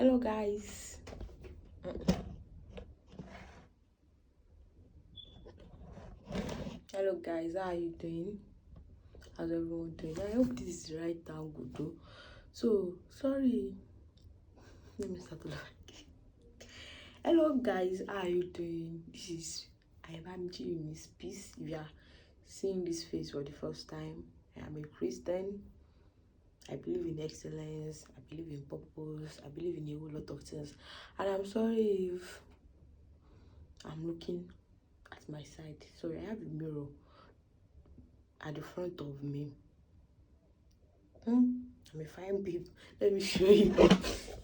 Hello guys. Hello guys, how are you doing? How's everyone doing? I hope this is the right angle though. So sorry. Let me start like. Hello guys, how are you doing? This is Ayabamiji Miss Peace. If you are seeing this face for the first time, I am a Christian. I believe in excellence, I believe in purpose, I believe in a whole lot of things. And I'm sorry if I'm looking at my side. Sorry, I have a mirror at the front of me. I'm a fine babe. Let me show you.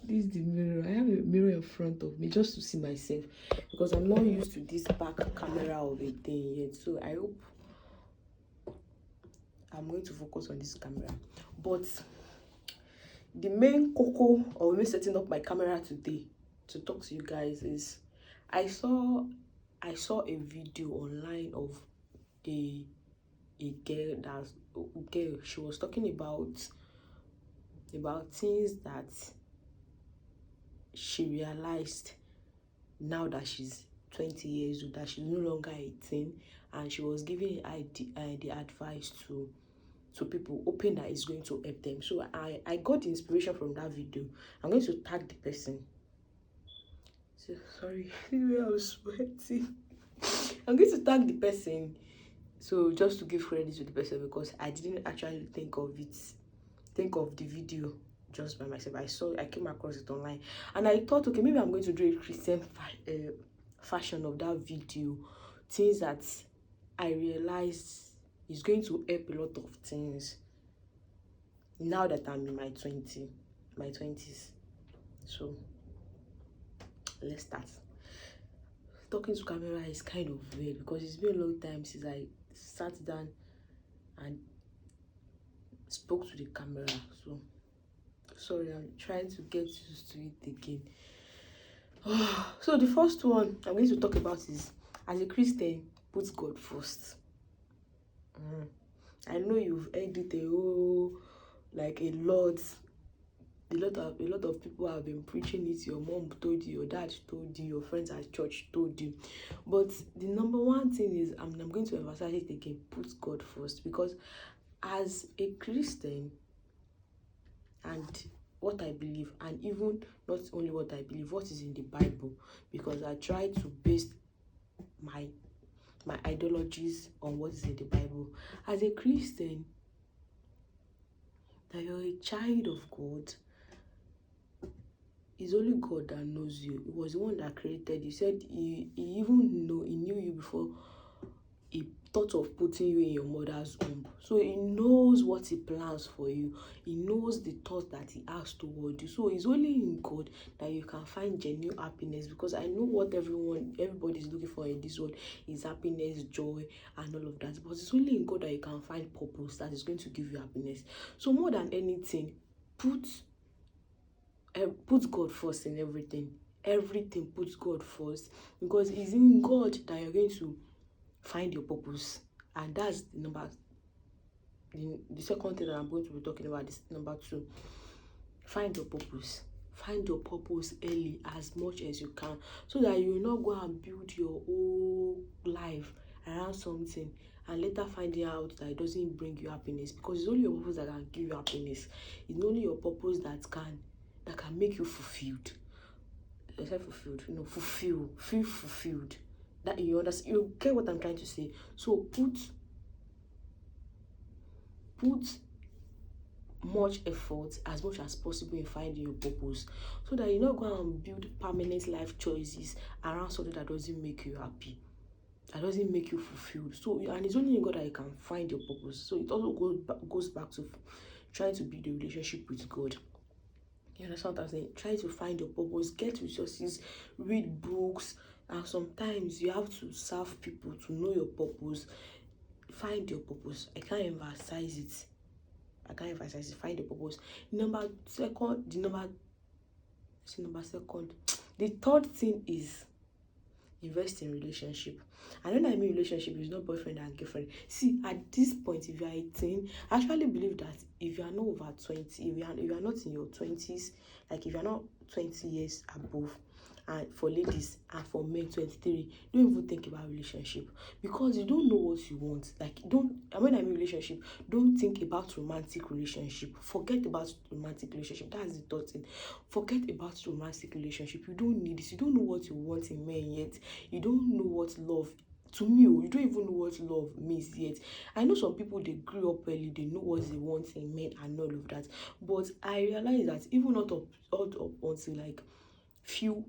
This is the mirror. I have a mirror in front of me just to see myself because I'm not used to this back camera of a thing yet. So I hope I'm going to focus on this camera. But the main cocoa of me setting up my camera today to talk to you guys is I saw a video online of a girl. She was talking about things that she realized now that she's 20 years old, that she's no longer 18, and she was giving the advice to people, hoping that it's going to help them. So I got the inspiration from that video. I'm going to tag the person. So sorry, I was sweating. I'm going to tag the person. So just to give credit to the person because I didn't actually think of the video just by myself. I came across it online and I thought, okay, maybe I'm going to do a Christian fashion of that video. Things that I realized is going to help a lot of things now that I'm in my 20s. So let's start. Talking to camera is kind of weird because it's been a long time since I sat down and spoke to the camera. So sorry, I'm trying to get used to it again. So the first one I'm going to talk about is, as a Christian, put God first. I know you've heard it like a lot of people have been preaching it. Your mom told you, your dad told you, your friends at church told you, but the number one thing is, I'm going to emphasize it again, put God first. Because as a Christian, and what I believe, and even not only what I believe, what is in the Bible, because I try to base my ideologies on what is in the Bible. As a Christian, that you're a child of God, it's only God that knows you. It was the one that created you. Said he knew you before he thought of putting you in your mother's womb. So he knows what he plans for you. He knows the thoughts that he has toward you. So it's only in God that you can find genuine happiness, because I know what everybody is looking for in this world is happiness, joy, and all of that. But it's only in God that you can find purpose that is going to give you happiness. So more than anything, put God first in everything. Everything, put God first, because it's in God that you're going to find your purpose. And that's the second thing that I'm going to be talking about is number 2. Find your purpose. Find your purpose early as much as you can, so that you will not go and build your whole life around something and later finding out that it doesn't bring you happiness. Because it's only your purpose that can give you happiness. It's only your purpose that can make you fulfilled. Feel fulfilled. That you understand, you get what I'm trying to say. So put much effort as much as possible in finding your purpose, so that you're not going to build permanent life choices around something that doesn't make you happy, that doesn't make you fulfilled. So, and it's only in God that you can find your purpose. So it also goes back to trying to build a relationship with God. You understand what I'm saying? Try to find your purpose, get resources, read books, and sometimes you have to serve people to know your purpose. Find your purpose. I can't emphasize it. Find your purpose. The third thing is invest in relationship. And when I mean relationship, it's not boyfriend and girlfriend. See, at this point, if you are 18, I actually believe that if you are not over 20, if you are not in your 20s, like if you are not 20 years above, and for ladies and for men 23, don't even think about relationship, because you don't know what you want. Like, don't, and when I mean relationship, don't think about romantic relationship. Forget about romantic relationship. That's the third thing. Forget about romantic relationship. You don't need this. You don't know what you want in men yet. You don't know what love, to me, you don't even know what love means yet. I know some people, they grew up early, they know what they want in men and all of that, but I realize that even not up, until like few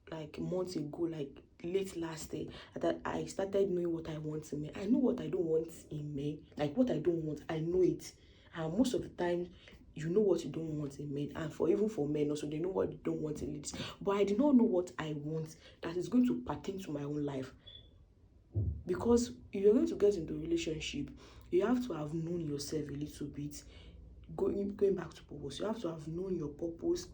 like months ago, like late last year, that I started knowing what I want in men. I know what I don't want in men. Like what I don't want, I know it. And most of the time, you know what you don't want in men, and for even for men also, they know what they don't want in ladies. But I did not know what I want that is going to pertain to my own life. Because if you're going to get into a relationship, you have to have known yourself a little bit. Going back to purpose, you have to have known your purpose,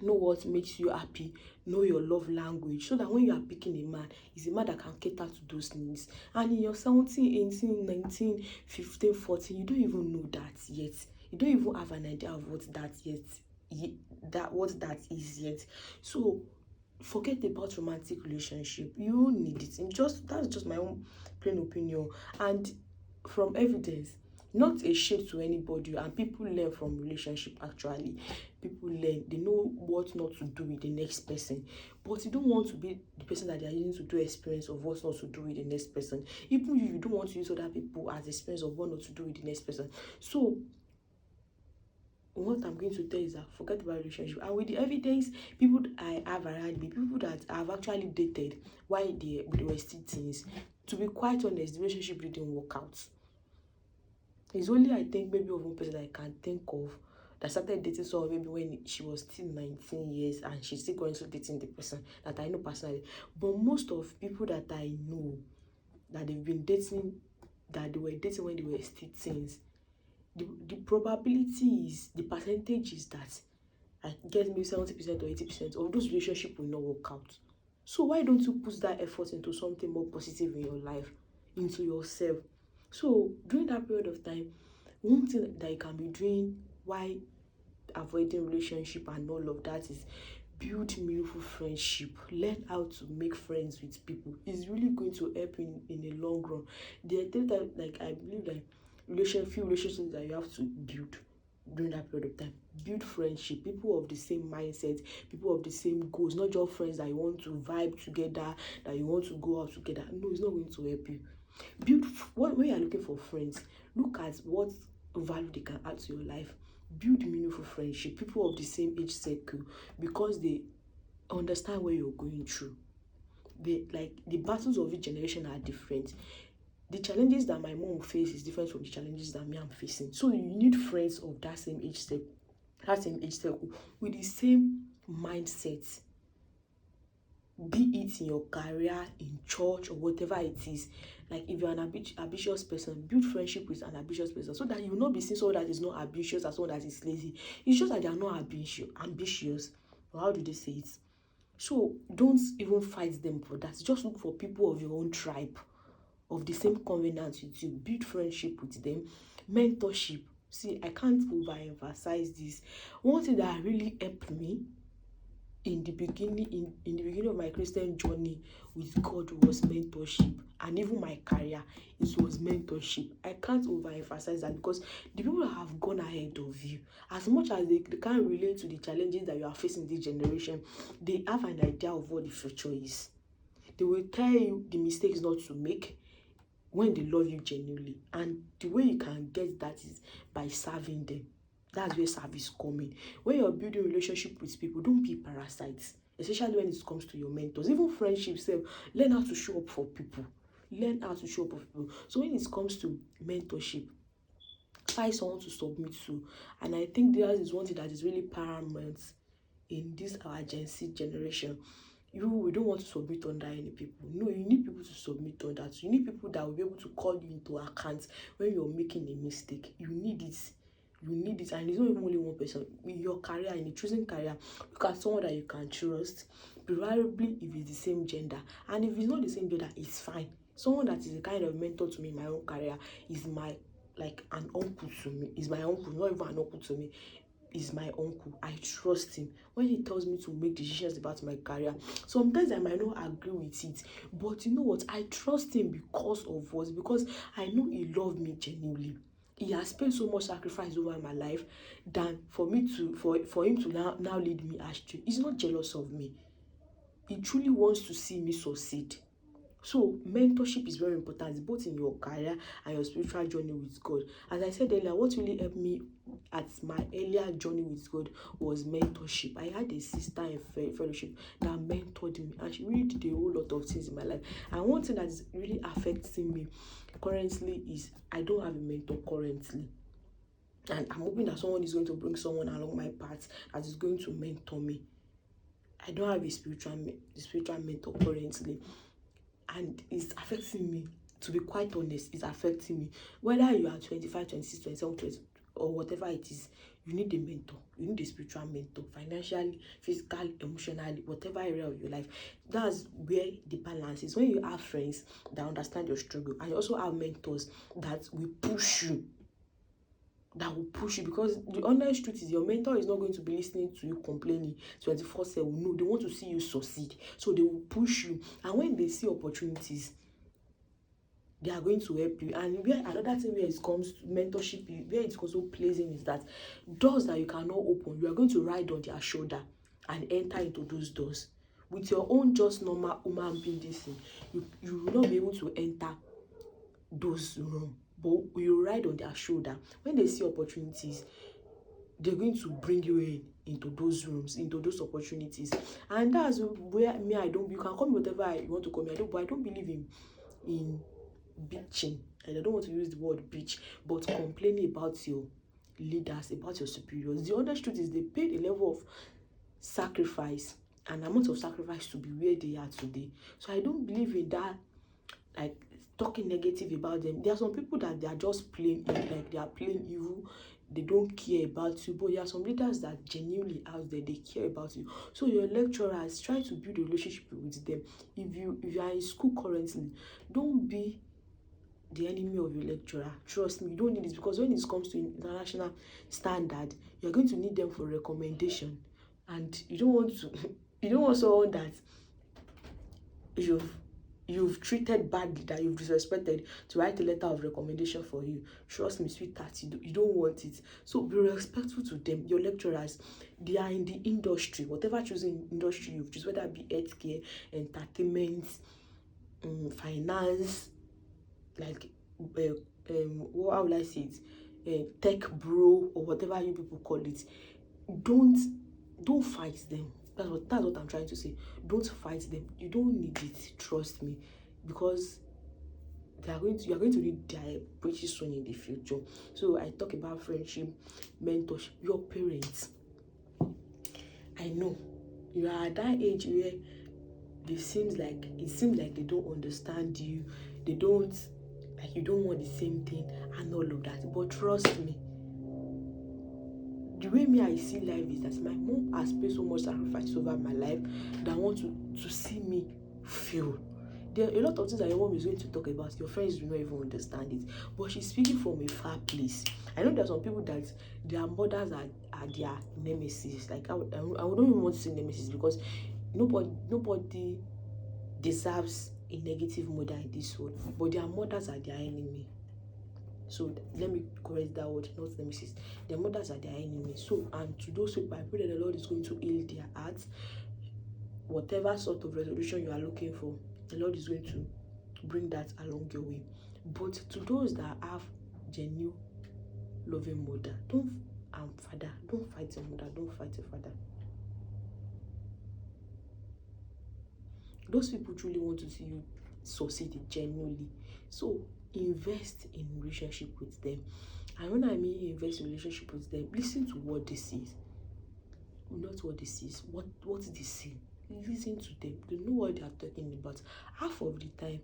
know what makes you happy, know your love language, so that when you are picking a man, it's a man that can cater to those needs. And in your 17, 18, 19, 15, 14, you don't even know that yet. You don't even have an idea of what that what that is yet. So forget about romantic relationship. You don't need it. And that's just my own plain opinion. And from evidence, not a shade to anybody, and people learn from relationship. Actually, people learn, they know what not to do with the next person, but you don't want to be the person that they are using to do experience of what not to do with the next person. Even you don't want to use other people as experience of what not to do with the next person. So what I'm going to tell is that forget about relationship. And with the evidence, people I have around me, people that I've actually dated while they were still teens, to be quite honest, the relationship didn't work out. It's only, I think, maybe of one person I can think of that started dating someone maybe when she was still 19 years, and she's still going to dating the person that I know personally. But most of people that I know that they've been dating, that they were dating when they were still teens, the probability is, the percentage is that I guess maybe 70% or 80% of those relationships will not work out. So why don't you put that effort into something more positive in your life, into yourself? So during that period of time, one thing that you can be doing while avoiding relationship and all of that is build meaningful friendship. Learn how to make friends with people. It's really going to help in the long run. There are things that, like, I believe that few relationships that you have to build during that period of time. Build friendship, people of the same mindset, people of the same goals, not just friends that you want to vibe together, that you want to go out together. No, it's not going to help you. When you are looking for friends, look at what value they can add to your life. Build meaningful friendship, people of the same age circle, because they understand where you're going through. The battles of each generation are different. The challenges that my mom faces is different from the challenges that me I'm facing. So you need friends of that same age circle with the same mindset. Be it in your career, in church, or whatever it is. Like if you're an ambitious person, build friendship with an ambitious person, so that you will not be seeing someone that is not ambitious as someone that is lazy. It's just that they are not ambitious. Or how do they say it? So don't even fight them for that. Just look for people of your own tribe, of the same covenant with you. Build friendship with them. Mentorship. See, I can't overemphasize this. One thing that really helped me in the beginning of my Christian journey with God was mentorship. And even my career, it was mentorship. I can't overemphasize that, because the people that have gone ahead of you, as much as they can't relate to the challenges that you are facing this generation, they have an idea of what the future is. They will tell you the mistakes not to make when they love you genuinely. And the way you can get that is by serving them. That's where service come in. When you're building relationship with people, don't be parasites, especially when it comes to your mentors. Even friendships, learn how to show up for people. Learn how to show up for people. So when it comes to mentorship, find someone to submit to. And I think that is one thing that is really paramount in this our Gen Z generation. We don't want to submit under any people. No, you need people to submit under. You need people that will be able to call you into account when you're making a mistake. You need it. And it's not even only one person. In your career, in a choosing career, look at someone that you can trust, preferably if it's the same gender. And if it's not the same gender, it's fine. Someone that is a kind of mentor to me in my own career is my like an uncle to me. He's my uncle, not even an uncle to me. Is my uncle. I trust him when he tells me to make decisions about my career. Sometimes I might not agree with it, but you know what, I trust him because of what? Because I know he loved me genuinely. He has spent so much sacrifice over my life than for me to for him to now lead me astray. He's not jealous of me. He truly wants to see me succeed. So mentorship is very important, both in your career and your spiritual journey with God. As I said earlier, what really helped me at my earlier journey with God was mentorship. I had a sister in fellowship that mentored me, and she really did a whole lot of things in my life. And one thing that is really affecting me currently is I don't have a mentor currently. And I'm hoping that someone is going to bring someone along my path that is going to mentor me. I don't have a spiritual mentor currently. And it's affecting me. To be quite honest, it's affecting me. Whether you are 25, 26, 27, 20, or whatever it is, you need a mentor. You need a spiritual mentor, financially, physically, emotionally, whatever area of your life. That's where the balance is. When you have friends that understand your struggle, and you also have mentors that will push you. Because the honest truth is your mentor is not going to be listening to you complaining 24/7. No, they want to see you succeed, so they will push you. And when they see opportunities, they are going to help you. And where another thing where it comes to mentorship, where it also plays in, is that doors that you cannot open, you are going to ride on their shoulder and enter into those doors. With your own just normal human being, you will not be able to enter those rooms. But you ride on their shoulder. When they see opportunities, they're going to bring you into those rooms, into those opportunities. And that's where me, you can call me whatever you want to call me. But I don't believe in bitching. And I don't want to use the word bitch, but complaining about your leaders, about your superiors. The honest truth is they paid a level of sacrifice, an amount of sacrifice to be where they are today. So I don't believe in that, like, talking negative about them. There are some people that they are just plain, like they are plain evil. They don't care about you. But there are some leaders that genuinely out there, they care about you. So your lecturers, try to build a relationship with them. If you are in school currently, don't be the enemy of your lecturer. Trust me, you don't need it, because when it comes to international standard, you're going to need them for recommendation. And you don't want someone that you've treated badly, that you've disrespected, to write a letter of recommendation for you. Trust me, sweetheart, you don't want it. So be respectful to them. Your lecturers, they are in the industry, whatever choosing industry you've chosen, whether it be healthcare, entertainment, finance, like how will I say it, tech bro, or whatever you people call it. Don't fight them. That's what I'm trying to say. Don't fight them. You don't need it. Trust me, because you are going to need their help pretty soon in the future. So I talk about friendship, mentorship. Your parents, I know you are at that age where it seems like they don't understand you. They don't, like, you don't want the same thing and all of that. But trust me, the way I see life is that my mom has paid so much sacrifice over my life that I want to see me fail. There are a lot of things that your mom is going to talk about. Your friends do not even understand it. But she's speaking from a far place. I know there are some people that their mothers are their nemesis. Like, I don't even want to say nemesis, because nobody deserves a negative mother in this world. But their mothers are their enemy. So let me correct that word, not nemesis. Their mothers are their enemy. So, and to those people, I pray that the Lord is going to heal their hearts. Whatever sort of resolution you are looking for, the Lord is going to bring that along your way. But to those that have genuine loving mother, father, don't fight your mother, don't fight your father. Those people truly want to see you succeed genuinely. So invest in relationship with them. And when I mean invest in relationship with them, listen to what they say. Not what they say, what they say. Listen to them. They know what they are talking about. Half of the time,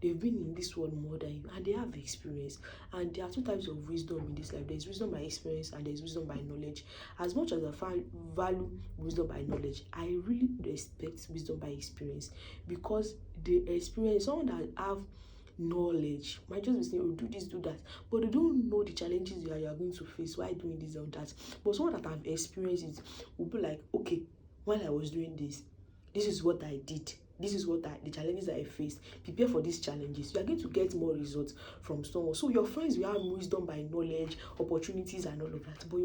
they've been in this world more than you, and they have experience. And there are two types of wisdom in this life. There's wisdom by experience, and there's wisdom by knowledge. As much as I value wisdom by knowledge, I really respect wisdom by experience, because the experience, someone that have knowledge. Might just be saying, oh, do this, do that, but they don't know the challenges you are going to face while doing this or that. But someone that have experienced it will be like, okay, while I was doing this, this is what I did. This is what the challenges I faced. Prepare for these challenges. You are going to get more results from someone. So your friends will have wisdom by knowledge, opportunities, and all of that. But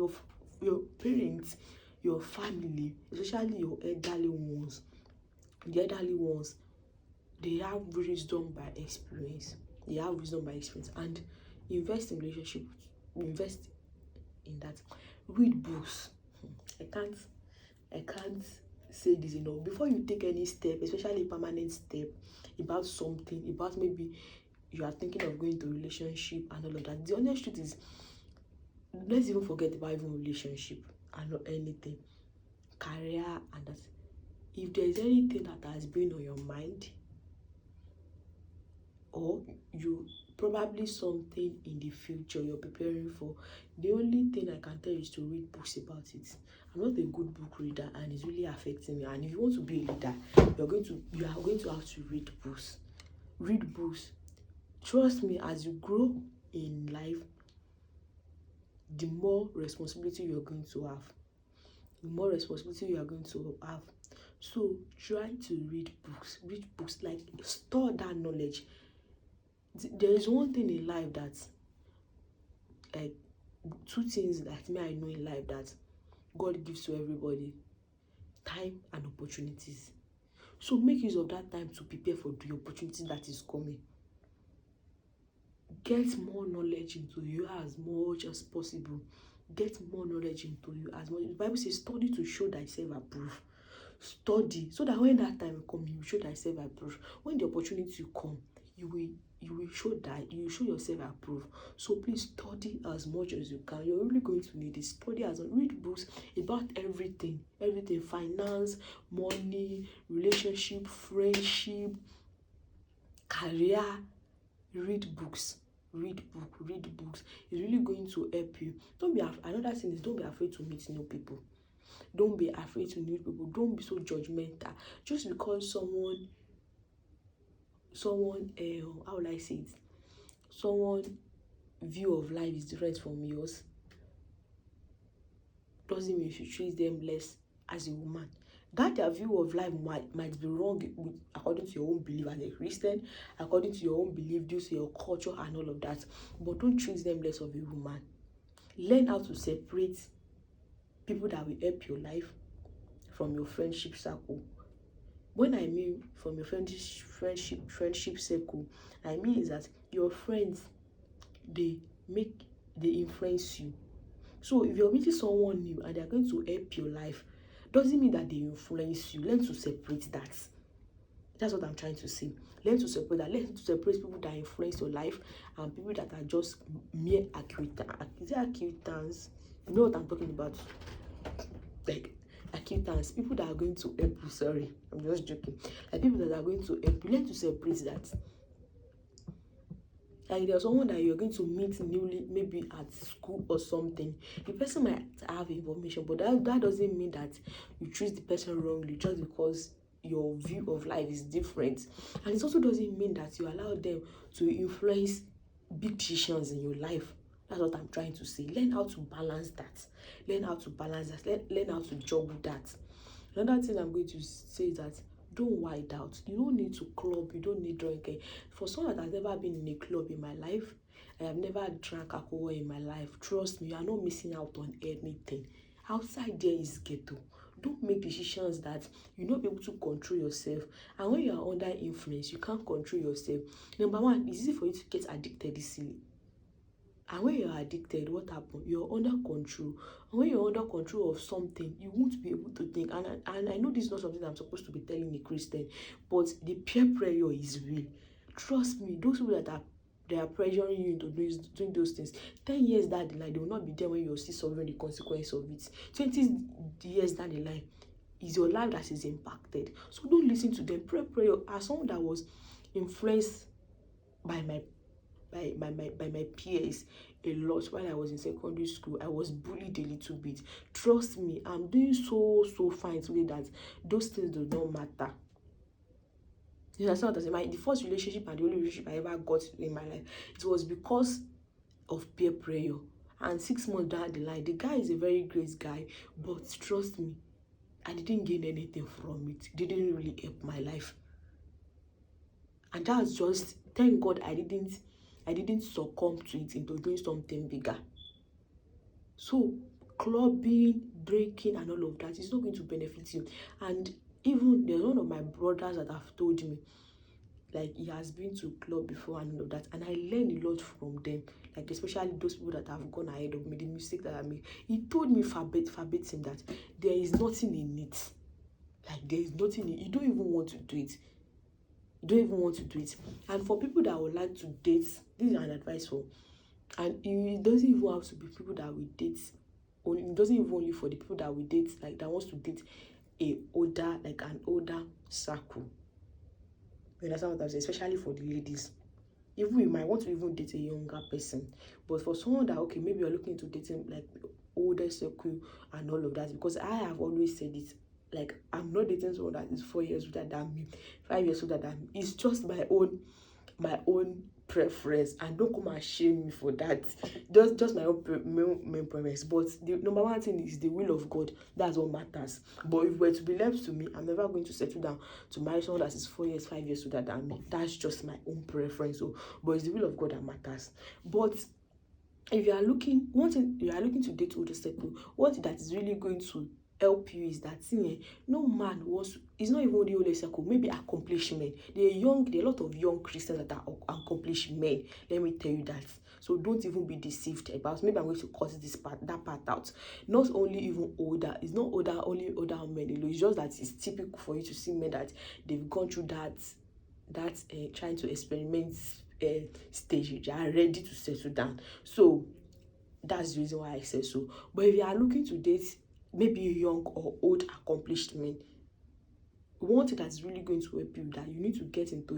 your parents, your family, especially your elderly ones, the elderly ones, they have wisdom by experience. They have wisdom by experience. And invest in relationship. Invest in that. Read books. I can't say this enough. Before you take any step, especially a permanent step, about something, about maybe you are thinking of going to a relationship and all of that, the honest truth is, let's even forget about even relationship and not anything, career and that. If there is anything that has been on your mind, or you probably something in the future you're preparing for, the only thing I can tell you is to read books about it. I'm not a good book reader, and it's really affecting me. And if you want to be a leader, you are going to have to read books. Read books. Trust me, as you grow in life, the more responsibility you're going to have. The more responsibility you are going to have. So try to read books. Read books, like store that knowledge. There is one thing in life that, two things that I know in life that God gives to everybody: time and opportunities. So make use of that time to prepare for the opportunity that is coming. Get more knowledge into you as much as possible. Get more knowledge into you as much. The Bible says, study to show thyself approved. Study so that when that time comes, you will show thyself approved. When the opportunity come, you will show that you will show yourself approved. So please study as much as you can. You're really going to need it. Study as well. Read books about everything, finance, money, relationship, friendship, career. Read books. Read books. It's really going to help you. Another thing is, don't be afraid to meet new people. Don't be afraid to meet people. Don't be so judgmental. Just because someone how will I say it? Someone view of life is different from yours, doesn't mean you should treat them less as a woman. That their view of life might be wrong according to your own belief as a Christian, according to your own belief due to your culture and all of that. But don't treat them less of a woman. Learn how to separate people that will help your life from your friendship circle. When I mean from your friendship circle, I mean is that your friends, they influence you. So if you're meeting someone new and they're going to help your life, doesn't mean that they influence you. Learn to separate that. That's what I'm trying to say. Learn to separate that. Learn to separate people that influence your life and people that are just mere acquaintance. Is it acquaintance? You know what I'm talking about? Like acquaintance, people that are going to help you. Sorry, I'm just joking. Like people that are going to help you. Learn to separate that. Like there's someone that you're going to meet newly, maybe at school or something. The person might have information, but that doesn't mean that you treat the person wrongly just because your view of life is different. And it also doesn't mean that you allow them to influence big decisions in your life. That's what I'm trying to say. Learn how to balance that. Learn how to juggle that. Another thing I'm going to say is that don't white out. You don't need to club. You don't need drinking. For someone that has never been in a club in my life, I have never drank alcohol in my life. Trust me, you are not missing out on anything. Outside there is ghetto. Don't make decisions that you're not able to control yourself. And when you are under influence, you can't control yourself. Number one, it's easy for you to get addicted easily. And when you're addicted, what happens? You're under control. And when you're under control of something, you won't be able to think. And I know this is not something I'm supposed to be telling a Christian, but the peer pressure is real. Trust me, those people that they are pressuring you into doing those things, 10 years down the line, they will not be there when you're still suffering the consequence of it. 20 years down the line, is your life that is impacted. So don't listen to them. Peer pressure, as someone that was influenced by my peers a lot while I was in secondary school. I was bullied a little bit. Trust me, I'm doing so fine today that those things do not matter. You understand what I'm saying? The first relationship and the only relationship I ever got in my life, it was because of peer pressure. And 6 months down the line, the guy is a very great guy, but trust me, I didn't gain anything from it. It didn't really help my life. And that's just, thank God I didn't succumb to it into doing something bigger. So clubbing, drinking and all of that is not going to benefit you. And even there's one of my brothers that have told me, like, he has been to club before and all of that, and I learned a lot from them, like especially those people that have gone ahead of me, the mistake that I made. He told me verbatim that there is nothing in it. Like, there is nothing in it. You don't even want to do it. You don't even want to do it. And for people that would like to date, this is an advice for, and it doesn't even have to be people that we date. It doesn't even only for the people that we date, like that wants to date an older circle. You understand what I'm saying? Especially for the ladies. Even you might want to even date a younger person, but for someone that, okay, maybe you're looking to dating like older circle and all of that, because I have always said it, like, I'm not dating someone that is 4 years older than me, 5 years older than me. It's just my own preference, and don't come and shame me for that. Just my own main preference. But the number one thing is the will of God. That's what matters. But if it were to be left to me, I'm never going to settle down to marry someone that is 4 years, 5 years older than me. That's just my own preference. So, but it's the will of God that matters. But if you are looking to date older circle, what that is really going to help you is that no man wants, it's not even the older circle, maybe accomplished men. There are a lot of young Christians that are accomplished men. Let me tell you that. So don't even be deceived about, maybe I'm going to cut that part out. Not only even older, it's not only older men alone. It's just that it's typical for you to see men that they've gone through that trying to experiment stage. They are ready to settle down. So that's the reason why I say so. But if you are looking to date maybe young or old accomplished men, one thing that's really going to help you, that you need to get into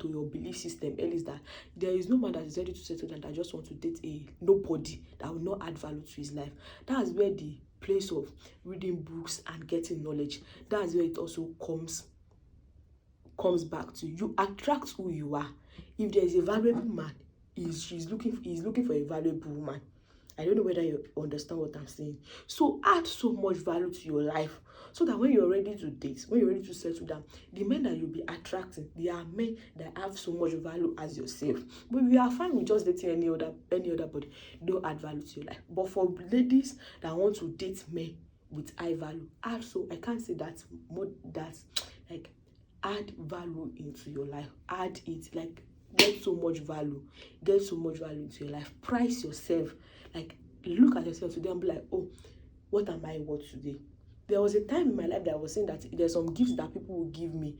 your belief system, at least, that there is no man that is ready to settle down that just want to date a nobody that will not add value to his life. That's where the place of reading books and getting knowledge, that's where it also comes back to. You attract who you are. If there is a valuable man, he's looking for a valuable woman. I don't know whether you understand what I'm saying. So add so much value to your life, so that when you're ready to date, when you're ready to settle down, the men that you'll be attracting, they are men that have so much value as yourself. But if you are fine with just dating any other body, don't add value to your life. But for ladies that want to date men with high value, I can't say that more, that like, add value into your life. Add it, like, get so much value into your life. Price yourself. Like, look at yourself today and be like, oh, what am I worth today? There was a time in my life that I was saying that there's some gifts that people will give me,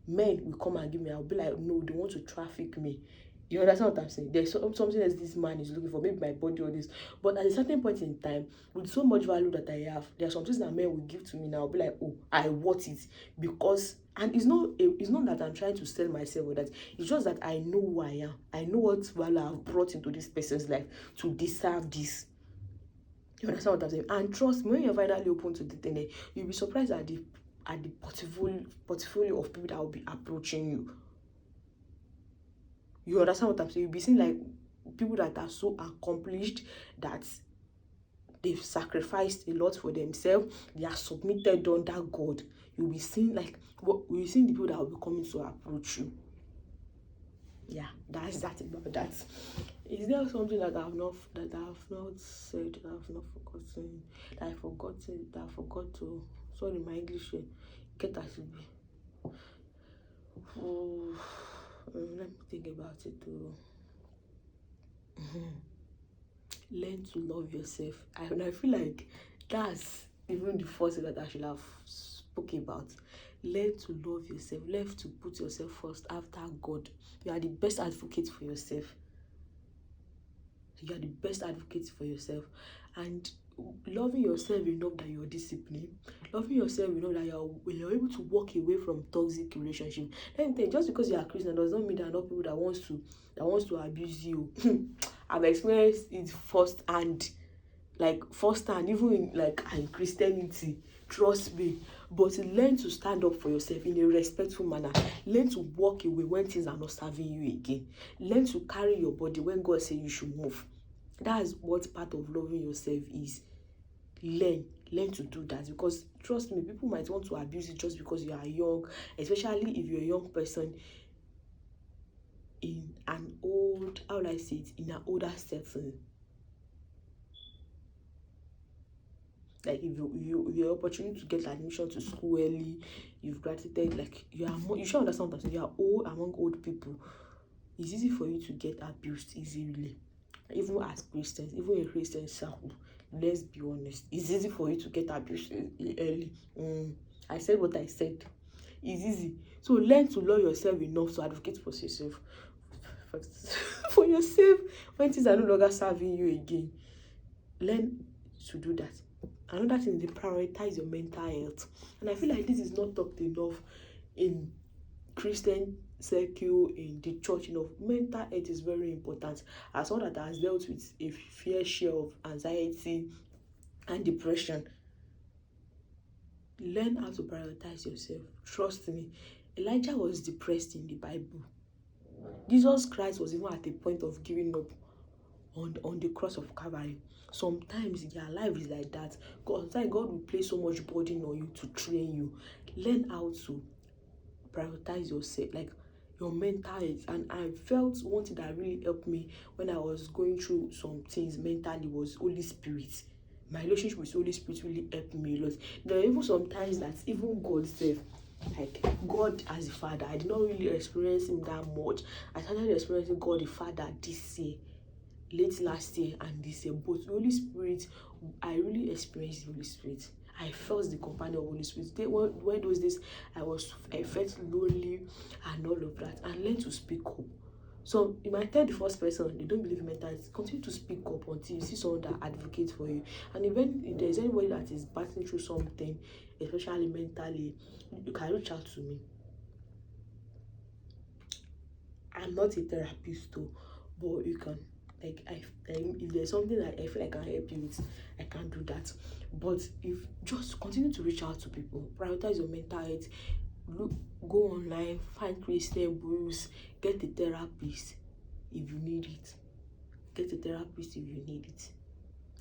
men will come and give me, I'll be like, no, they want to traffic me. You understand what I'm saying? There's something else this man is looking for, maybe my body or this. But at a certain point in time, with so much value that I have, there are some things that men will give to me now. I'll be like, oh, I want it. Because, and it's not that I'm trying to sell myself or that. It's just that I know who I am. I know what value I've brought into this person's life to deserve this. You understand what I'm saying? And trust me, when you're finally open to the thing, you'll be surprised at the portfolio of people that will be approaching you. You understand what I'm saying? You'll be seeing like people that are so accomplished that they've sacrificed a lot for themselves. They are submitted under God. You'll be seeing the people that will be coming to approach you. Yeah, that's that about that. Is there something that I have not said, that I have not forgotten, that I forgot to? Sorry, my English get as it be. Oh, let me think about it too. Learn to love yourself. I feel like that's even the first thing that I should have spoken about. Learn to love yourself. Learn to put yourself first after God. You are the best advocate for yourself. You are the best advocate for yourself. And loving yourself enough that you're disciplined. Loving yourself enough that you're able to walk away from toxic relationship. Let me tell you, just because you are Christian does not mean there are not people that wants to abuse you. I've experienced it firsthand. like first hand, even in like in Christianity, trust me. But learn to stand up for yourself in a respectful manner. Learn to walk away when things are not serving you again. Learn to carry your body when God says you should move. That's what part of loving yourself is. Learn to do that, because trust me, people might want to abuse it just because you are young, especially if you're a young person in an old, how will I say it, in an older setting. Like if you your opportunity to get admission to school early, you've graduated, like you are more, you should understand that you are old among old people. It's easy for you to get abused easily. Even as Christians, even in Christian circle, let's be honest, it's easy for you to get abused early. I said what I said. It's easy. So learn to love yourself enough to advocate for yourself. For yourself when things are no longer serving you again. Learn to do that. Another thing is to prioritize your mental health. And I feel like this is not talked enough in Christian circle, in the church. Mental health is very important. As someone that has dealt with a fair share of anxiety and depression, learn how to prioritize yourself. Trust me, Elijah was depressed in the Bible. Jesus Christ was even at a point of giving up on the cross of Calvary. Sometimes their life is like that. Sometimes God will place so much burden on you to train you. Learn how to prioritize yourself, like your mental health. And I felt one thing that really helped me when I was going through some things mentally was Holy Spirit. My relationship with Holy Spirit really helped me a lot. There are even sometimes that even God said, like God as a father, I did not really experience him that much. I started experiencing God the Father this year, late last year and this year. But the Holy Spirit, I really experienced the Holy Spirit. I felt the company of Holy Spirit. When those days I felt lonely and all of that, and learn to speak up. So you might tell the first person they don't believe in mental health, continue to speak up until you see someone that advocates for you. And even if there's anybody that is passing through something, especially mentally, you can reach out to me. I'm not a therapist though, but you can, like, if there's something that I feel like I can help you with, I can do that. But if just continue to reach out to people, prioritize your mental health, go online, find Christian books, get a therapist if you need it. Get a therapist if you need it.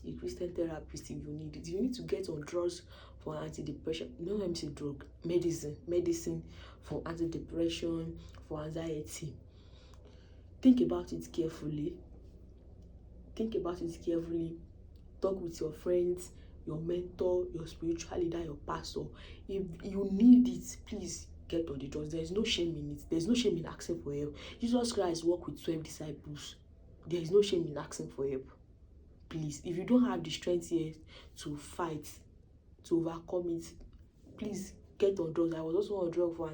A Christian therapist if you need it. If you need to get on drugs for antidepressant, no, let me say drug, medicine for antidepressant, for anxiety. Think about it carefully. Talk with your friends, your mentor, your spiritual leader, your pastor. If you need it, please get on the drugs. There's no shame in it. There's no shame in asking for help. Jesus Christ walked with 12 disciples. There is no shame in asking for help. Please, if you don't have the strength here to fight, to overcome it, please get on drugs. I was also on drug for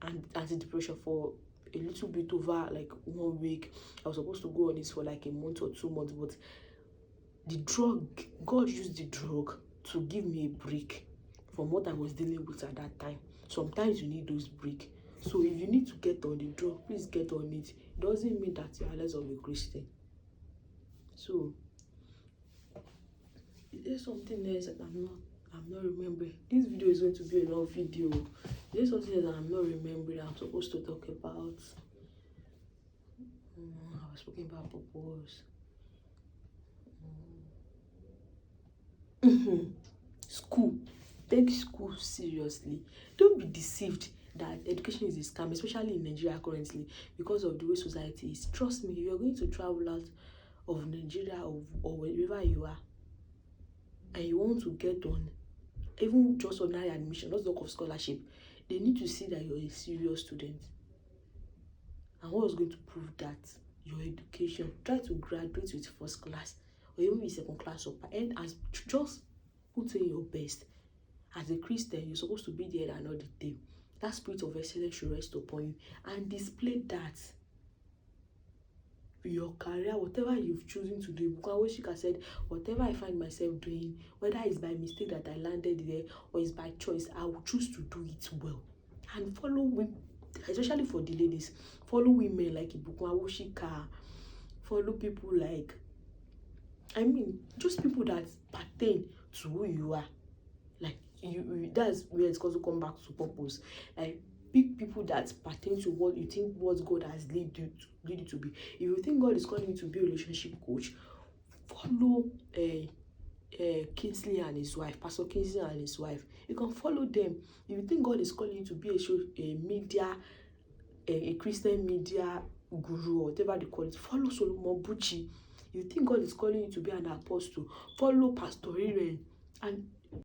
antidepressant for a little bit over like 1 week. I was supposed to go on this for like a month or 2 months, but the drug, God used the drug to give me a break from what I was dealing with at that time. Sometimes you need those breaks. So if you need to get on the drug, please get on it. It doesn't mean that you are less of a Christian. So is there something else that I'm not remembering? This video is going to be a long video. Is there something else that I'm not remembering I'm supposed to talk about? I was talking about purpose. School. Take school seriously. Don't be deceived that education is a scam, especially in Nigeria currently, because of the way society is. Trust me, you're going to travel out of Nigeria or wherever you are, and you want to get on even just ordinary admission, not talk of scholarship, they need to see that you're a serious student. And what is going to prove that? Your education. Try to graduate with first class or even with second class upper end, and just put in your best. As a Christian, you're supposed to be there and not the tail. That spirit of excellence should rest upon you, and display that your career, whatever you've chosen to do. Bukola Weshika said, whatever I find myself doing, whether it's by mistake that I landed there or it's by choice, I will choose to do it well. And follow women, especially for the ladies, follow women like Bukola Weshika, follow people like I mean, just people that pertain to who you are. Like that's where it's going to come back to purpose. Like big people that pertain to what you think what God has lead you to be. If you think God is calling you to be a relationship coach, follow Kingsley and his wife, Pastor Kingsley and his wife. You can follow them. If you think God is calling you to be a media, a Christian media guru or whatever they call it, follow Solomon Bucci. If you think God is calling you to be an apostle, follow Pastor Irene. And